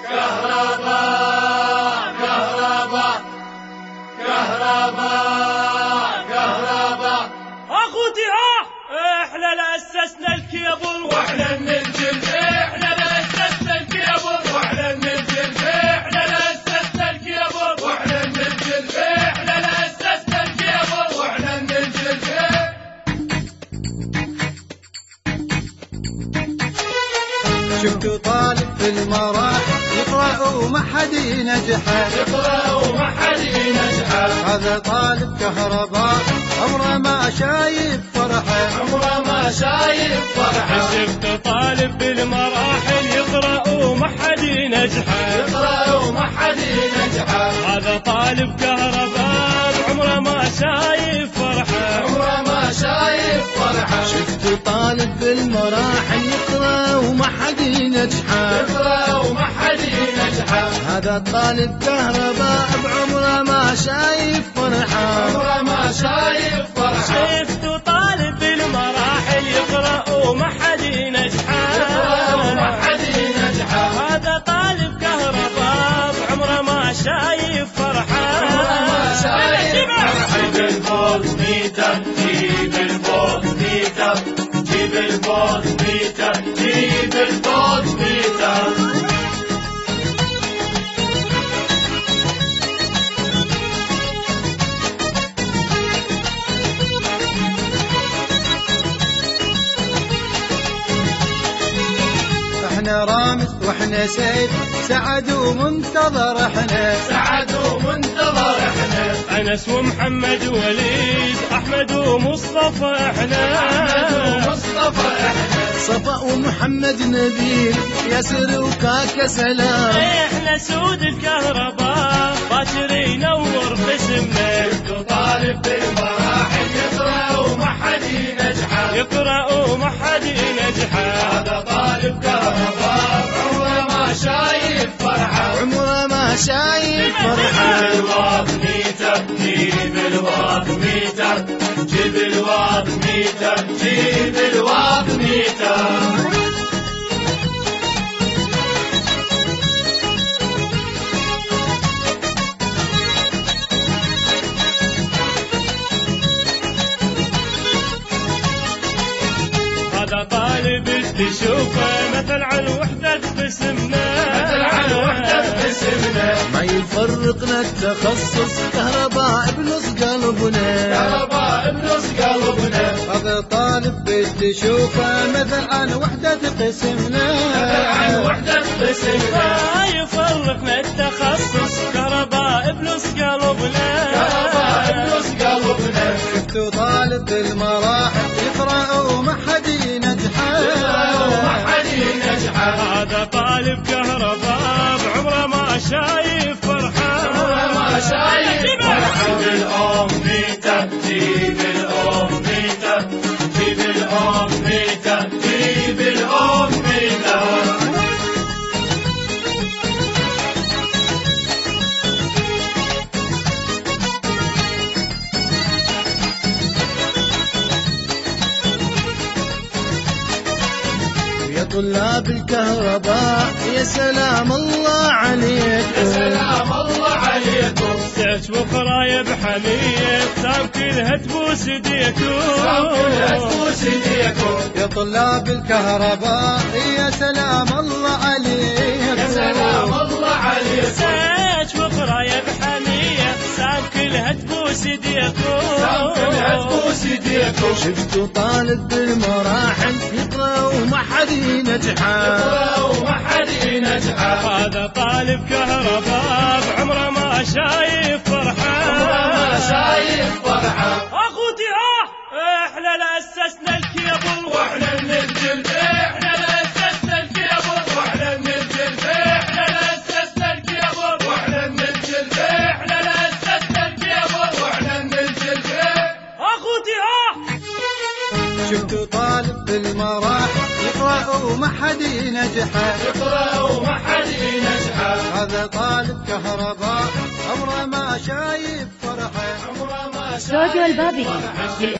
كهرباء كهرباء كهرباء كهرباء اخوتي احنا اللي اسسنا الكيبل واحنا ننزل، احنا اللي اسسنا الكيبل واحنا ننزل، احنا اللي اسسنا الكيبل واحنا ننزل، احنا اللي اسسنا الكيبل واحنا ننزل. شفتوا طالب في المراحل يقرأ وما حد ينجحه، يقرأ وما حد ينجحه. هذا طالب كهرباء عمره ما شايف فرحه، عمره ما شايف فرحه. شفت طالب بالمراحل يقرأ وما حد ينجحه، يقرأ وما حد ينجحه. هذا طالب كهرباء عمره ما شايف فرحه، عمره ما شايف فرحه. شفتوا طالب بالمراحل يقرأ وما حد ينجحه، يقرأ وما حد ينجحه. هذا طالب كهرباء بعمره ما شايف فرحه، عمره ما شايف فرحه. شفتوا طالب بالمراحل يقرأ وما حد ينجحه، يقرأ وما حد ينجحه. هذا طالب كهرباء عمره ما شايف فرحه، عمره ما شايف فرحه. جيب الفولت ميتر، جيب الفولت ميتر، جيب الفولت ميتر، جيب الفولت ميتر. احنا رامز واحنا سيد سعد ومنتظر، احنا سعد ومنتظر احنا. أنس ومحمد وليد أحمد ومصطفى احنا، أحمد ومصطفى احنا. صفا ومحمد نبيل ياسر وكاكا سلام، احنا سود الكهرباء باكر ينور قسمنا. شفتوا طالب بالمراحل يقرأ وما حد ينجحه، يقرأ وما حد ينجحه. هذا طالب كهرباء عمره ما شايف فرحه. عمره ما شايف جيب فرحه. الواط ميتر، جيب الواط ميتر، جيب الواط ميتر، جيب الواط ميتر. هذا طالب تشوفه مثل على وحدة قسمنا، مثل على وحدة قسمنا. ما يفرقنا التخصص كهرباء بنص قلبنا، كهرباء بنص قلبنا. هذا طالب بتشوفه مثل عن وحدة قسمنا، مثل عن وحدة قسمنا. ما يفرقنا التخصص كهرباء بنص قلبنا، كهرباء بنص قلبنا. شفتوا طالب بالمراحل يقرأ وما حد ينجحه، يقرأ وما حد ينجحه. هذا طالب كهرباء بعمره ما شايف فرحه، عمره ما شايف فرحه. جيب الأم ميتر، جيب الأم ميتر، جيب الأم ميتر، جيب الأم ميتر. يا طلاب الكهرباء يا سلام الله عليكم، يا سلام الله عليكم. سعت وقراية بحمية سام كلها تبوس ايديكم، سام كلها تبوس ايديكم. يا طلاب الكهرباء يا سلام الله عليكم، يا سلام الله عليكم. سعت وقراية بحمية سام كلها تبوس ايديكم، سام كلها تبوس ايديكم. شفتوا طالب بالمراحل يقرأ وما حد ينجحه، يقرأ وما حد ينجحه. هذا طالب كهرباء بعمره ما شايف فرحه، عمره ما شايف فرحه. اخوتي احنا اللي اسسنا الكيبل واحنا ننزل، احنا اللي اسسنا الكيبل واحنا ننزل، احنا اللي اسسنا الكيبل واحنا ننزل، احنا اللي اسسنا الكيبل واحنا ننزل. اخوتي شفتوا طالب بالمراحل يقرأ وما حد ينجحه، يقرأ وما حد ينجحه. هذا طالب كهرباء عمره ما شايف فرحه. عمره ما راديو شايف البابلي فرحه.